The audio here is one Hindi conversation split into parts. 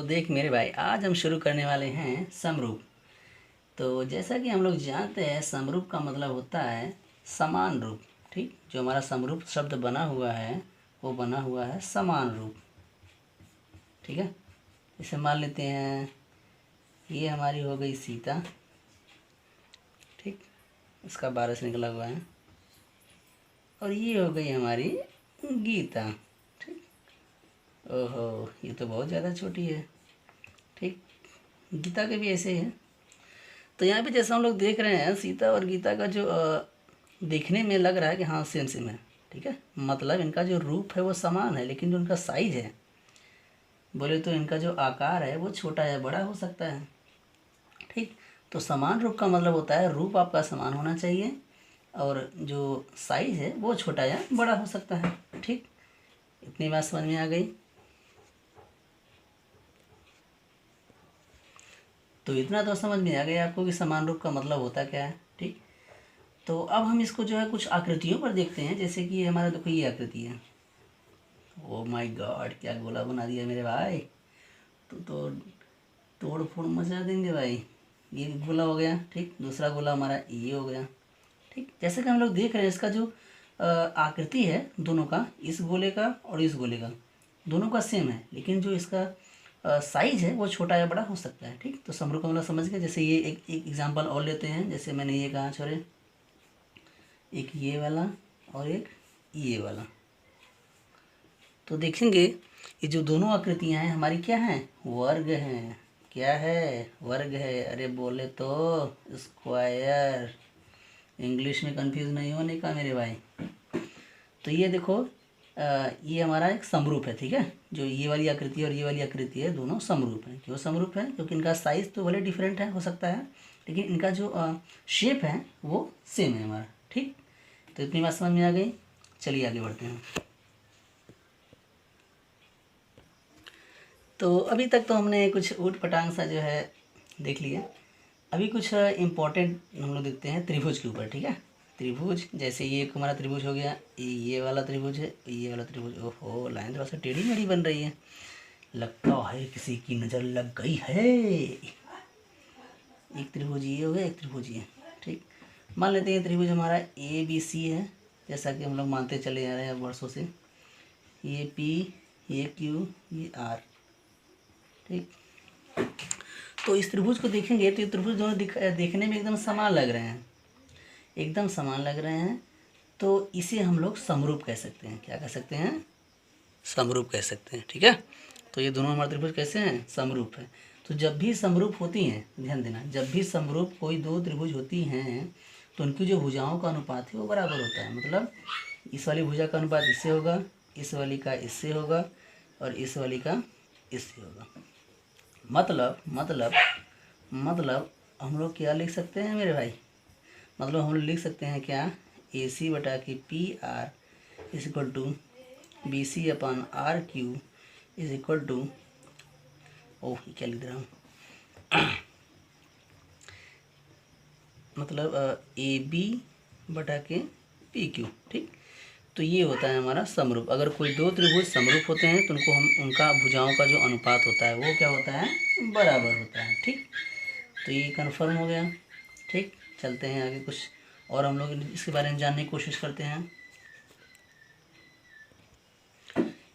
देख मेरे भाई, आज हम शुरू करने वाले हैं समरूप। तो जैसा कि हम लोग जानते हैं, समरूप का मतलब होता है समान रूप। ठीक, जो हमारा समरूप शब्द बना हुआ है वो बना हुआ है समान रूप। ठीक है, इसे मान लेते हैं ये हमारी हो गई सीता। ठीक, इसका बारस निकला हुआ है। और ये हो गई हमारी गीता। ठीक, ओहो ये तो बहुत ज़्यादा छोटी है। ठीक, गीता के भी ऐसे ही है। तो यहाँ पे जैसा हम लोग देख रहे हैं, सीता और गीता का जो देखने में लग रहा है कि हाँ सेम सेम है। ठीक है, मतलब इनका जो रूप है वो समान है, लेकिन जो इनका साइज है बोले तो इनका जो आकार है वो छोटा या बड़ा हो सकता है। ठीक, तो समान रूप का मतलब होता है रूप आपका समान होना चाहिए और जो साइज है वो छोटा या बड़ा हो सकता है। ठीक, इतनी बात समझ में आ गई। तो इतना तो समझ में आ गया आपको कि समान रूप का मतलब होता क्या है। ठीक, तो अब हम इसको जो है कुछ आकृतियों पर देखते हैं। जैसे कि हमारा देखो ये आकृति है। ओ माय गॉड, क्या गोला बना दिया मेरे भाई। तो तोड़ फोड़ मचा देंगे भाई। ये गोला हो गया। ठीक, दूसरा गोला हमारा ये हो गया। ठीक, जैसे कि हम लोग देख रहे हैं इसका जो आकृति है दोनों का, इस गोले का और इस गोले का, दोनों का सेम है, लेकिन जो इसका साइज है वो छोटा या बड़ा हो सकता है। ठीक, तो समरूप का मतलब समझ गए। जैसे ये एक एग्जांपल और लेते हैं। जैसे मैंने ये कहा छोरे, एक ये वाला और एक ये वाला। तो देखेंगे ये जो दोनों आकृतियां हैं हमारी क्या हैं, वर्ग हैं। क्या है, वर्ग है। अरे बोले तो स्क्वायर। इंग्लिश में कंफ्यूज नहीं होने का मेरे भाई। तो ये देखो ये हमारा एक समरूप है। ठीक है, जो ये वाली आकृति और ये वाली आकृति है दोनों समरूप हैं। क्यों समरूप है? क्योंकि इनका साइज तो भले डिफरेंट है हो सकता है, लेकिन इनका जो शेप है वो सेम है हमारा। ठीक, तो इतनी बात समझ में आ गई। चलिए आगे बढ़ते हैं। तो अभी तक तो हमने कुछ ऊट पटांग सा जो है देख लिया। अभी कुछ इम्पोर्टेंट हम लोग देखते हैं त्रिभुज के ऊपर। ठीक है, त्रिभुज जैसे ये एक हमारा त्रिभुज हो गया, ये वाला त्रिभुज है, ये वाला त्रिभुज। ओहो लाइन थोड़ा सा टेढ़ी मेढ़ी बन रही है, लगता है किसी की नज़र लग गई है। एक त्रिभुज ये हो गया, एक त्रिभुज ये। ठीक, मान लेते हैं त्रिभुज हमारा ए बी सी है, जैसा कि हम लोग मानते चले आ रहे हैं वर्षों से। ये पी, ये क्यू, ये आर। ठीक, तो इस त्रिभुज को देखेंगे तो ये त्रिभुज दोनों देखने में एकदम समान लग रहे हैं, एकदम समान लग रहे हैं। तो इसे हम लोग समरूप कह सकते हैं। क्या कह सकते हैं? समरूप कह सकते हैं। ठीक है, तो ये दोनों हमारे त्रिभुज कैसे हैं? समरूप है। तो जब भी समरूप होती हैं, ध्यान देना, जब भी समरूप कोई दो त्रिभुज होती हैं तो उनकी जो भुजाओं का अनुपात है वो बराबर होता है। मतलब इस वाली भुजा का अनुपात इससे होगा, इस वाली का इससे होगा और इस वाली का इससे होगा। मतलब हम लोग क्या लिख सकते हैं मेरे भाई? मतलब हम लोग लिख सकते हैं क्या, ए सी बटा के P R is equal to B C upon R Q is equal to, ओह ये क्या लिख रहा हूँ, मतलब ए बी बटा के पी क्यू। ठीक, तो ये होता है हमारा समरूप। अगर कोई दो त्रिभुज समरूप होते हैं तो उनको हम उनका भुजाओं का जो अनुपात होता है वो क्या होता है? बराबर होता है। ठीक, तो ये कन्फर्म हो गया। ठीक, चलते हैं आगे, कुछ और हम लोग इसके बारे में जानने की कोशिश करते हैं।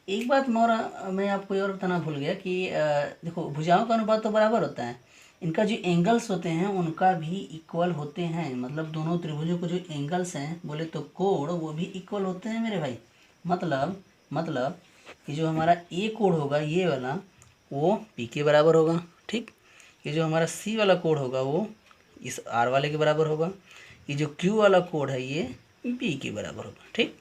एक बात मोरा मैं आपको और बताना भूल गया कि देखो भुजाओं का अनुपात तो बराबर होता है, इनका जो एंगल्स होते हैं उनका भी इक्वल होते हैं। मतलब दोनों त्रिभुजों को जो एंगल्स हैं बोले तो कोण, वो भी इक्वल होते हैं मेरे भाई। मतलब कि जो हमारा ए कोण होगा ये वाला, वो पी के बराबर होगा। ठीक, ये जो हमारा सी वाला कोण होगा वो इस आर वाले के बराबर होगा। ये जो क्यू वाला कोण है ये बी के बराबर होगा। ठीक,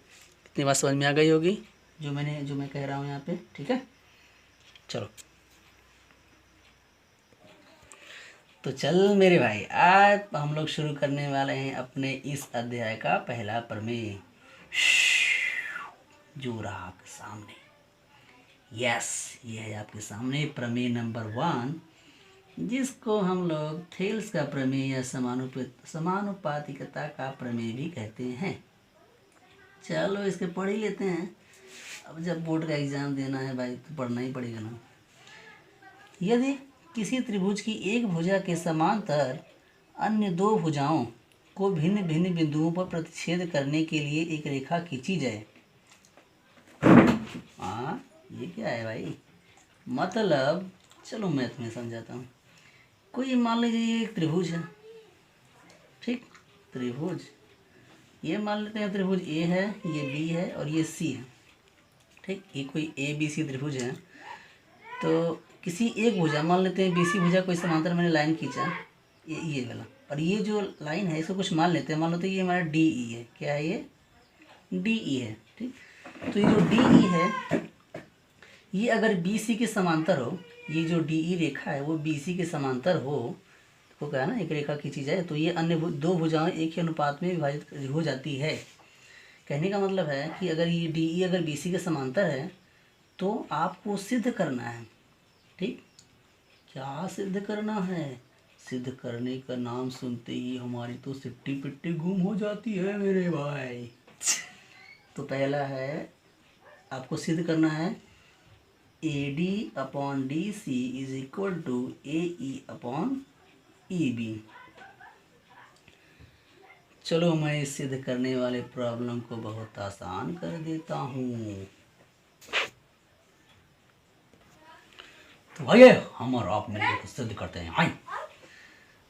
इतनी बात समझ में आ गई होगी जो मैं कह रहा हूँ यहाँ पे। ठीक है, चलो तो चल मेरे भाई, आज हम लोग शुरू करने वाले हैं अपने इस अध्याय का पहला प्रमेय, जो रहा आपके सामने। यस, ये है आपके सामने प्रमेय नंबर 1, जिसको हम लोग थेल्स का प्रमेय या समानुपातिकता का प्रमेय भी कहते हैं। चलो इसके पढ़ ही लेते हैं। अब जब बोर्ड का एग्ज़ाम देना है भाई तो पढ़ना ही पड़ेगा ना। यदि किसी त्रिभुज की एक भुजा के समांतर अन्य दो भुजाओं को भिन्न भिन्न बिंदुओं पर प्रतिच्छेद करने के लिए एक रेखा खींची जाए। हाँ, ये क्या है भाई? मतलब चलो मैं तुम्हें समझाता हूँ। कोई मान लीजिए ये एक त्रिभुज है, ठीक, त्रिभुज ये मान लेते हैं त्रिभुज ए है, ये बी है और ये सी है, ठीक। ये कोई ए बी सी त्रिभुज है। तो किसी एक भुजा मान लेते हैं, बीसी भुजा कोई समांतर मैंने लाइन खींचा, ये वाला, और ये जो लाइन है इसको कुछ मान लेते हैं, मान लेते हैं ये हमारा डी ई है। क्या है ये? डी ई है, ठीक। तो ये जो डी ई है ये अगर बी सी के समांतर हो, ये जो डी ई रेखा है वो बी सी के समांतर हो, तो क्या है ना, एक रेखा खींची जाए तो ये अन्य दो भुजाएं एक ही अनुपात में विभाजित हो जाती है। कहने का मतलब है कि अगर ये डी ई अगर बी सी के समांतर है तो आपको सिद्ध करना है, ठीक। क्या सिद्ध करना है? सिद्ध करने का नाम सुनते ही हमारी तो सिट्टी पिट्टी गुम हो जाती है मेरे भाई। तो पहला है, आपको सिद्ध करना है A D upon D C is equal to A E upon E B. चलो मैं इस सिद्ध करने वाले प्रॉब्लम को बहुत आसान कर देता हूँ। तो भाई हम और आप मिलकर सिद्ध करते हैं। हाय,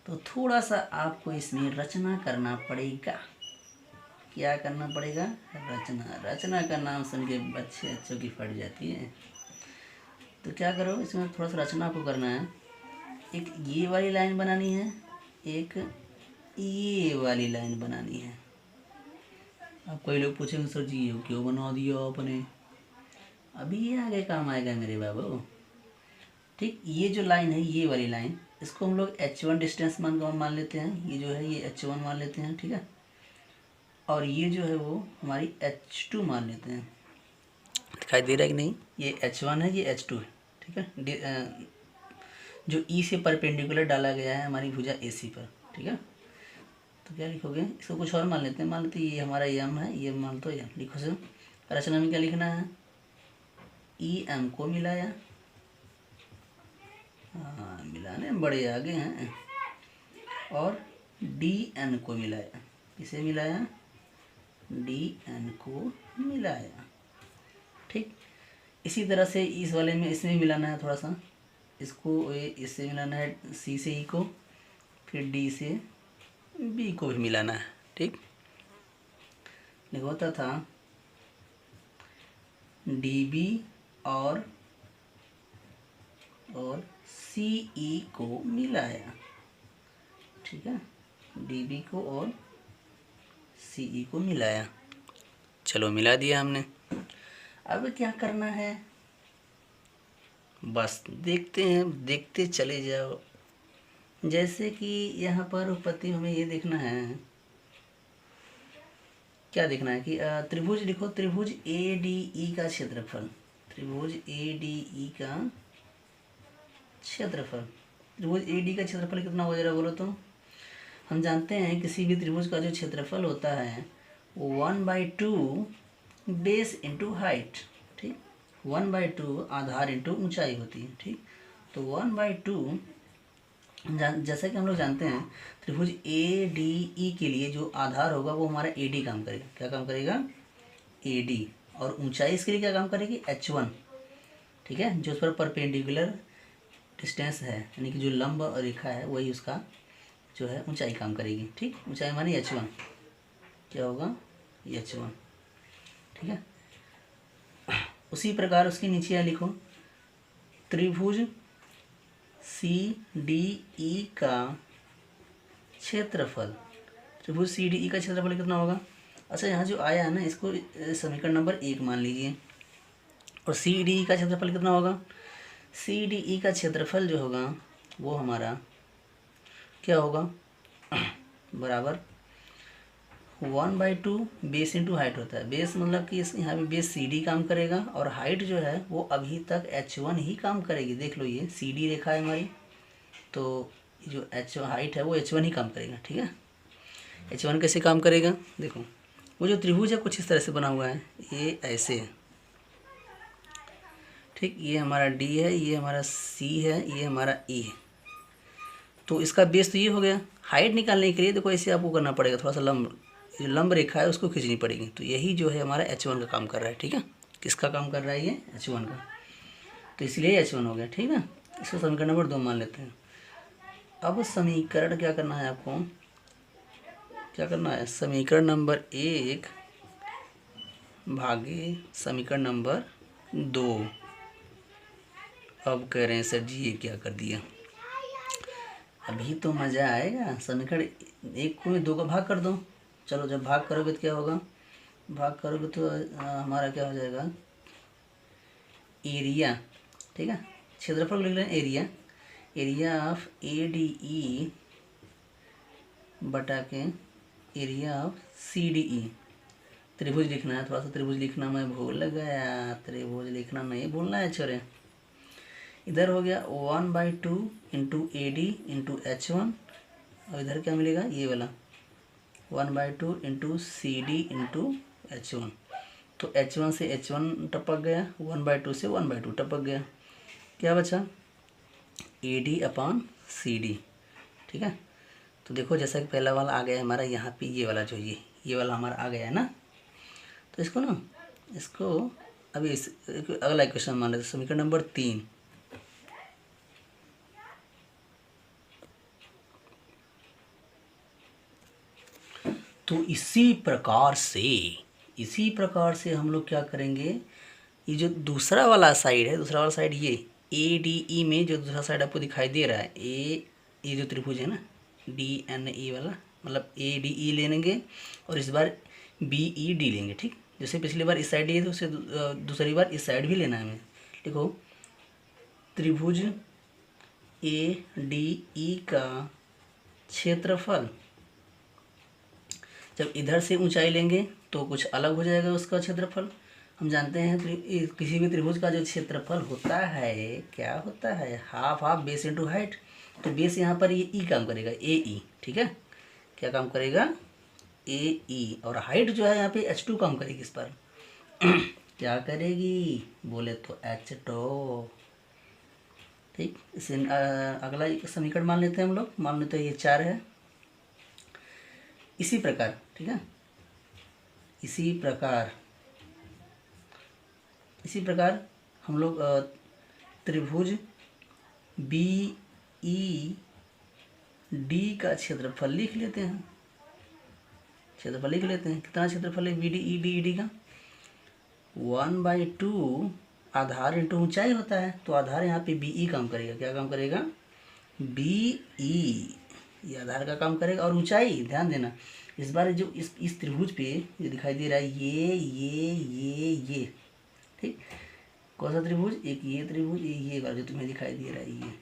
तो थोड़ा सा आपको इसमें रचना करना पड़ेगा। क्या करना पड़ेगा? रचना। रचना का नाम सुन के बच्चों की फट जाती है। तो क्या करो, इसमें थोड़ा सा रचना आपको करना है। एक ये वाली लाइन बनानी है, एक ये वाली लाइन बनानी है। अब कोई लोग पूछेंगे सर जी ये क्यों बना दिया आपने? अभी ये आगे काम आएगा मेरे बाबू, ठीक। ये जो लाइन है, ये वाली लाइन, इसको हम लोग h1 डिस्टेंस मान लेते हैं। ये जो है ये h1 मान लेते हैं, ठीक है। और ये जो है वो हमारी h2 मान लेते हैं। दिखाई दे रहा है कि नहीं? ये h1 है, ये h2 है, ठीक है। जो E से परपेंडिकुलर डाला गया है हमारी भुजा AC पर, ठीक है। तो क्या लिखोगे? इसको कुछ और मान लेते हैं। मान लेते हैं ये हमारा m है, ये मान तो m लिखो सर। रचना में क्या लिखना है? EM को मिलाया, हाँ मिलाने बड़े आगे हैं, और DN को मिलाया। किसे मिलाया? DN को मिलाया, ठीक। इसी तरह से इस वाले में इसमें मिलाना है थोड़ा सा, इसको इससे मिलाना है C से E को, फिर D से B को भी मिलाना है, ठीक। नहीं होता था DB और CE को मिलाया, ठीक है। DB को और CE को मिलाया। चलो मिला दिया हमने। अब क्या करना है? बस देखते हैं, देखते चले जाओ। जैसे कि यहाँ पर उत्पत्ति हमें ये देखना है, क्या देखना है कि त्रिभुज लिखो, त्रिभुज ADE का क्षेत्रफल, त्रिभुज ADE का क्षेत्रफल। त्रिभुज AD का क्षेत्रफल कितना हो जाएगा बोलो तो? हम जानते हैं किसी भी त्रिभुज का जो क्षेत्रफल होता है वो 1/2 बेस इंटू हाइट, ठीक। 1/2 आधार इंटू ऊंचाई होती है, ठीक। तो 1/2 जैसा कि हम लोग जानते हैं त्रिभुज ADE के लिए जो आधार होगा वो हमारा AD काम करेगा। क्या काम करेगा? AD। और ऊंचाई इसके लिए क्या काम करेगी? H1, ठीक है। जो उस पर परपेंडिकुलर डिस्टेंस है, यानी कि जो लंब रेखा है वही उसका जो है ऊंचाई काम करेगी, ठीक। ऊंचाई मानी H1, क्या होगा? H1, ठीक है। उसी प्रकार उसके नीचे या लिखो, त्रिभुज CDE का क्षेत्रफल। त्रिभुज CDE का क्षेत्रफल कितना होगा? अच्छा, यहाँ जो आया है ना इसको समीकरण नंबर 1 मान लीजिए। और CDE का क्षेत्रफल कितना होगा? CDE का क्षेत्रफल जो होगा वो हमारा क्या होगा? बराबर 1/2 बेस इंटू हाइट होता है। बेस मतलब कि इस यहाँ पे बेस CD काम करेगा, और हाइट जो है वो अभी तक H1 ही काम करेगी। देख लो ये CD रेखा है हमारी, तो जो हाइट है वो H1 ही काम करेगा, ठीक है। H1 कैसे काम करेगा? देखो, वो जो त्रिभुज है कुछ इस तरह से बना हुआ है, ये ऐसे है, ठीक, ये हमारा डी है, ये हमारा सी है, ये हमारा ई है। तो इसका बेस तो ये हो गया। हाइट निकालने के लिए देखो ऐसे आपको करना पड़ेगा, थोड़ा सा लंब रेखा है उसको खींचनी पड़ेगी। तो यही जो है हमारा H1 का काम कर रहा है। ठीक है, किसका काम कर रहा है ये? H1 का। तो इसलिए H1 हो गया। ठीक है, इसको समीकरण नंबर 2 मान लेते हैं। अब समीकरण क्या करना है आपको, क्या करना है? समीकरण नंबर 1 भागे समीकरण नंबर 2। अब कह रहे हैं सर जी ये क्या कर दिया, अभी तो मज़ा आएगा। समीकरण 1 को 2 का भाग कर दो। चलो जब भाग करोगे तो क्या होगा, भाग करोगे तो हमारा क्या हो जाएगा, एरिया। ठीक है, क्षेत्रफल लिख लें एरिया, एरिया ऑफ ADE बटा के एरिया ऑफ CDE। त्रिभुज लिखना है, थोड़ा सा त्रिभुज लिखना मैं भूल गया, त्रिभुज लिखना नहीं भूलना है छोरे। इधर हो गया 1/2 इंटू AD इंटू H1, और इधर क्या मिलेगा ये वाला 1/2 इंटू CD इंटू H1। तो H1 से H1 टपक गया, 1/2 से 1/2 टपक गया, क्या बचा AD अपॉन CD। ठीक है, तो देखो जैसा कि पहला वाला आ गया है हमारा, यहाँ पे ये वाला जो ये वाला हमारा आ गया है ना। तो इसको अभी अगला क्वेश्चन मान लेते, समीकरण नंबर 3। तो इसी प्रकार से हम लोग क्या करेंगे, ये जो दूसरा वाला साइड है, दूसरा वाला साइड ये ADE में जो दूसरा साइड आपको दिखाई दे रहा है, ये जो त्रिभुज है ना DNE वाला, मतलब ADE लेंगे और इस बार BED लेंगे। ठीक, जैसे पिछली बार इस साइड लिए थे उससे दूसरी बार इस साइड भी लेना है हमें। देखो त्रिभुज ADE का क्षेत्रफल, जब इधर से ऊंचाई लेंगे तो कुछ अलग हो जाएगा उसका क्षेत्रफल। हम जानते हैं किसी भी त्रिभुज का जो क्षेत्रफल होता है क्या होता है, हाफ बेस इंटू हाइट। तो बेस यहाँ पर ये ई काम करेगा, AE। ठीक है, क्या काम करेगा AE, और हाइट जो है यहाँ पे H2 काम करेगी इस पर। क्या करेगी बोले तो H2। ठीक, इसे अगला समीकरण मान लेते हैं हम लोग, मान लेते हैं ये 4 है। इसी प्रकार, ठीक है, इसी प्रकार हम लोग त्रिभुज BED का क्षेत्रफल लिख लेते हैं। कितना क्षेत्रफल है BDED का? 1/2 आधार इंटू ऊंचाई होता है, तो आधार यहाँ पे BE काम करेगा। क्या काम करेगा? BE, ये आधार का काम करेगा। और ऊंचाई ध्यान देना, इस बार जो इस त्रिभुज पे ये दिखाई दे रहा है ये। ठीक, कौन सा त्रिभुज? एक ये त्रिभुज, ये वाला जो तुम्हें दिखाई दे रहा है ये,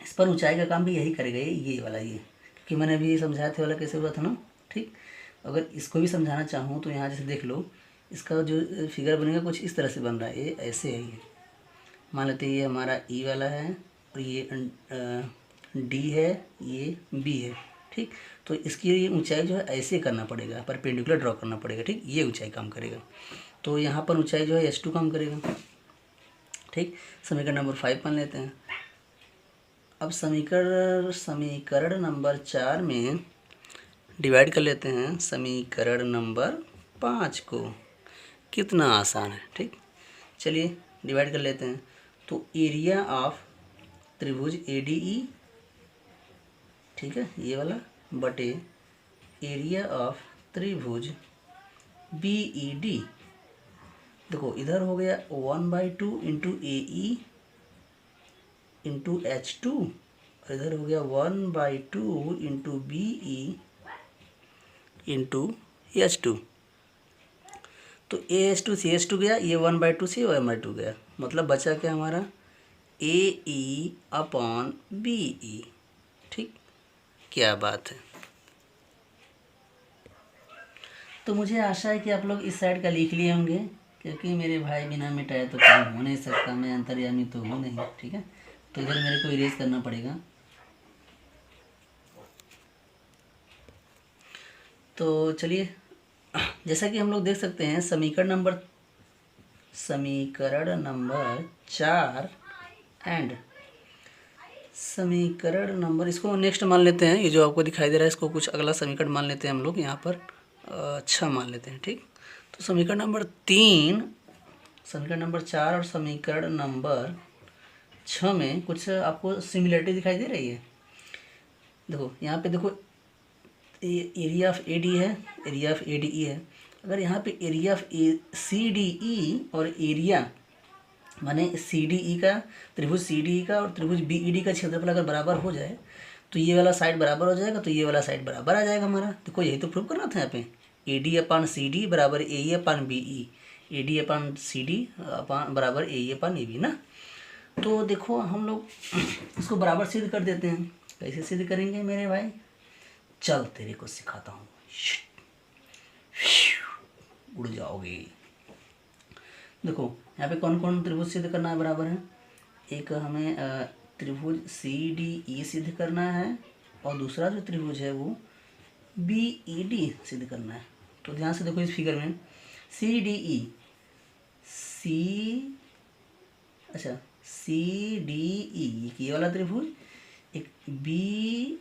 इस पर ऊंचाई का काम भी यही करेगा, ये वाला ये, क्योंकि मैंने अभी समझाया था वाला कैसे हुआ था ना। ठीक, अगर इसको भी समझाना चाहूँ तो यहाँ जैसे देख लो, इसका जो फिगर बनेगा कुछ इस तरह से बन रहा है, ये ऐसे है। ये मान लेते हैं ये हमारा E वाला है और ये D है, ये B है। ठीक, तो इसकी ये ऊंचाई जो है ऐसे करना पड़ेगा, परपेंडिकुलर ड्रॉ करना पड़ेगा। ठीक, ये ऊंचाई काम करेगा, तो यहाँ पर ऊंचाई जो है H2 काम करेगा। ठीक, समीकरण नंबर 5 मान लेते हैं। अब समीकरण नंबर 4 में डिवाइड कर लेते हैं समीकरण नंबर 5 को। कितना आसान है। ठीक, चलिए डिवाइड कर लेते हैं। तो एरिया ऑफ त्रिभुज ADE, ठीक है, ये वाला, बटे एरिया ऑफ त्रिभुज BED। देखो इधर हो गया 1/2 इंटू AE इंटू H2, और इधर हो गया 1/2 इंटू BE इंटू H2। तो AH2 से H2 गया, ये 1/2 से 1/2 गया, मतलब बचा क्या हमारा AE अपॉन BE। ठीक, क्या बात है। तो मुझे आशा है कि आप लोग इस साइड का लिख लिए होंगे, क्योंकि मेरे भाई बिना मिटाए तो काम हो नहीं सकता, मैं अंतर्यामी तो हूँ नहीं। ठीक है, तो इधर मेरे को इरेज करना पड़ेगा। तो चलिए, जैसा कि हम लोग देख सकते हैं समीकरण नंबर समीकरण नंबर 4 एंड समीकरण नंबर, इसको नेक्स्ट मान लेते हैं, ये जो आपको दिखाई दे रहा है इसको कुछ अगला समीकरण मान लेते हैं हम लोग यहाँ पर 6 मान लेते हैं। ठीक, तो समीकरण नंबर 3, समीकरण नंबर 4 और समीकरण नंबर 6 में कुछ आपको सिमिलरिटी दिखाई दे रही है। देखो यहाँ पे देखो एरिया ऑफ ए डी है, area of A D E है। अगर यहाँ पे area of C D E और एरिया माने सी डी ई का, त्रिभुज सी डी ई का और त्रिभुज बी ई डी का क्षेत्रफल अगर बराबर हो जाए तो ये वाला साइड बराबर हो जाएगा, तो ये वाला साइड बराबर आ जाएगा हमारा। देखो यही तो प्रूव करना था यहाँ पे, ए डी अपान सी डी बराबर A E upon B E, A D upon C D upon बराबर A E upon A B ना। तो देखो हम लोग इसको बराबर सिद्ध कर देते हैं। कैसे सिद्ध करेंगे मेरे भाई, चल तेरे को सिखाता हूँ, उड़ जाओगे। देखो यहाँ पे कौन कौन त्रिभुज सिद्ध करना है बराबर है। एक हमें त्रिभुज सी डी ई सिद्ध करना है और दूसरा जो त्रिभुज है वो बी ई डी सिद्ध करना है। तो ध्यान से देखो इस फिगर में सी डी ई, सी डी ई ये वाला त्रिभुज, एक बी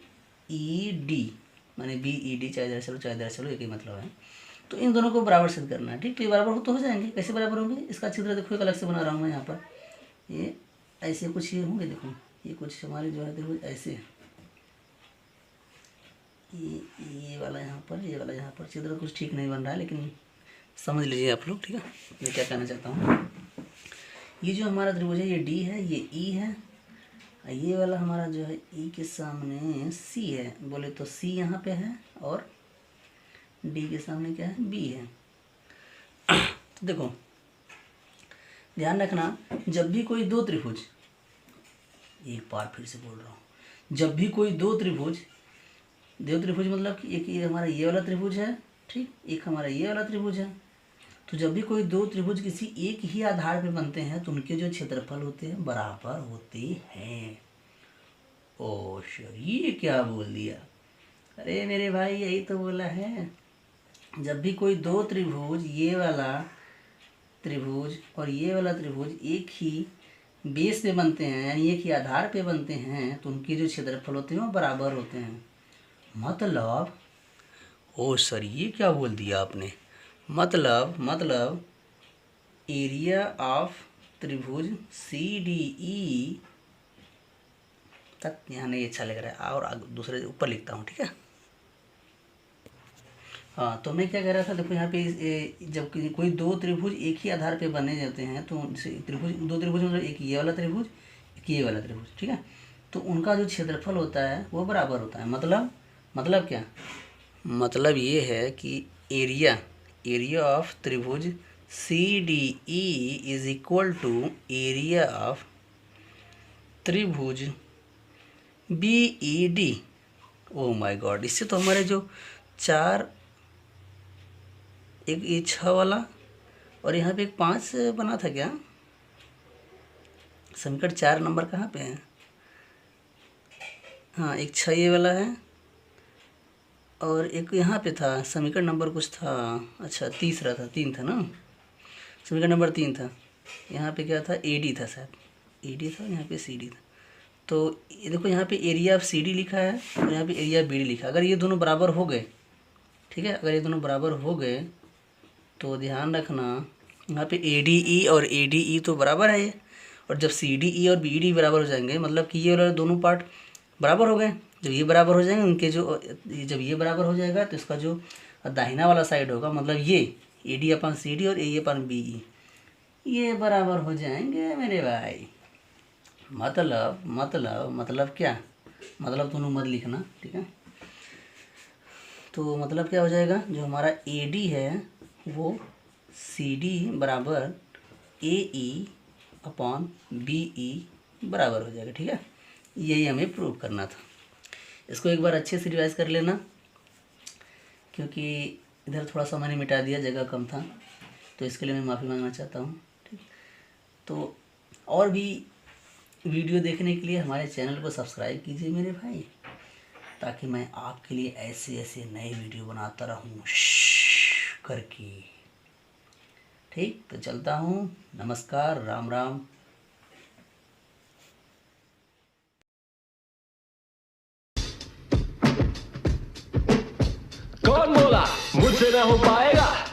ई डी माने बी ई डी, चाहे इधर चलो एक ही मतलब है। तो इन दोनों को बराबर सिद्ध करना है। ठीक, तो ये बराबर तो हो जाएंगे। कैसे बराबर होंगे, इसका चित्र देखो एक अलग से बना रहा हूँ मैं यहाँ पर। ये ऐसे कुछ ये होंगे, देखो ये कुछ हमारे जो है देखो ऐसे, ये वाला यहाँ पर, ये वाला यहाँ पर। चित्र कुछ ठीक नहीं बन रहा है लेकिन समझ लीजिए आप लोग। ठीक है, मैं क्या कहना चाहता हूँ, ये जो हमारा त्रिभुज है ये डी है, ये ई है, ये वाला हमारा जो है ई के सामने सी है, बोले तो सी यहाँ पे है और डी के सामने क्या है, बी है। तो देखो ध्यान रखना, जब भी कोई दो त्रिभुज, एक बार फिर से बोल रहा हूँ, जब भी कोई दो त्रिभुज मतलब कि एक ये हमारा ये वाला त्रिभुज है, ठीक, एक हमारा ये वाला त्रिभुज है। तो जब भी कोई दो त्रिभुज किसी एक ही आधार पे बनते हैं तो उनके जो क्षेत्रफल होते हैं बराबर होते हैं। ओ सर ये क्या बोल दिया, अरे मेरे भाई यही तो बोला है। जब भी कोई दो त्रिभुज, ये वाला त्रिभुज और ये वाला त्रिभुज एक ही बेस पे बनते हैं यानी एक ही आधार पे बनते हैं तो उनके जो क्षेत्रफल होते हैं वो बराबर होते हैं। मतलब ओ सर ये क्या बोल दिया आपने, मतलब एरिया ऑफ त्रिभुज सी डी ई तक यहाँ नहीं अच्छा लग रहा है और दूसरे ऊपर लिखता हूँ। ठीक है, हाँ तो मैं क्या कह रहा था, देखो यहाँ पे जब कोई दो त्रिभुज एक ही आधार पे बने जाते हैं तो त्रिभुज, दो त्रिभुज मतलब एक ये वाला त्रिभुज, एक ये वाला त्रिभुज, ठीक है, तो उनका जो क्षेत्रफल होता है वो बराबर होता है। मतलब क्या, मतलब ये है कि एरिया ऑफ त्रिभुज C D E is equal to area of त्रिभुज B E D. Oh my God, इससे तो हमारे जो चार, एक ये 6 वाला और यहाँ पे एक 5 बना था क्या, समीकरण 4 नंबर कहाँ पे है, हाँ एक 6 ये वाला है और एक यहाँ पे था समीकरण नंबर कुछ था, अच्छा तीसरा था, 3 था ना, समीकरण नंबर 3 था। यहाँ पे क्या था, ए डी था शायद, ए डी था, यहाँ पे सी डी था। तो ये देखो यहाँ पे एरिया ऑफ सी डी लिखा है और यहाँ पे एरिया बी डी लिखा है। अगर ये दोनों बराबर हो गए, ठीक है, अगर ये दोनों बराबर हो गए तो ध्यान रखना यहाँ पे ए डी ई और ए डी ई तो बराबर है ये, और जब सी डी ई और बी डी बराबर हो जाएंगे मतलब कि ये वाले दोनों पार्ट बराबर हो गए। जब ये बराबर हो जाएंगे उनके जो, जब ये बराबर हो जाएगा तो इसका जो दाहिना वाला साइड होगा मतलब ये A D upon C D और ए अपन बी ई ये बराबर हो जाएंगे मेरे भाई। मतलब क्या, मतलब दोनों मत लिखना, ठीक है। तो मतलब क्या हो जाएगा, जो हमारा ए डी है वो सी डी बराबर A E upon B E बराबर हो जाएगा, ठीक है। यही हमें प्रूव करना था। इसको एक बार अच्छे से रिवाइज कर लेना क्योंकि इधर थोड़ा सा मैंने मिटा दिया, जगह कम था, तो इसके लिए मैं माफ़ी मांगना चाहता हूँ, ठीक। तो और भी वीडियो देखने के लिए हमारे चैनल को सब्सक्राइब कीजिए मेरे भाई, ताकि मैं आपके लिए ऐसे ऐसे नए वीडियो बनाता रहूँ करके। ठीक, तो चलता हूँ। नमस्कार, राम राम। कौन बोला मुझसे न हो पाएगा?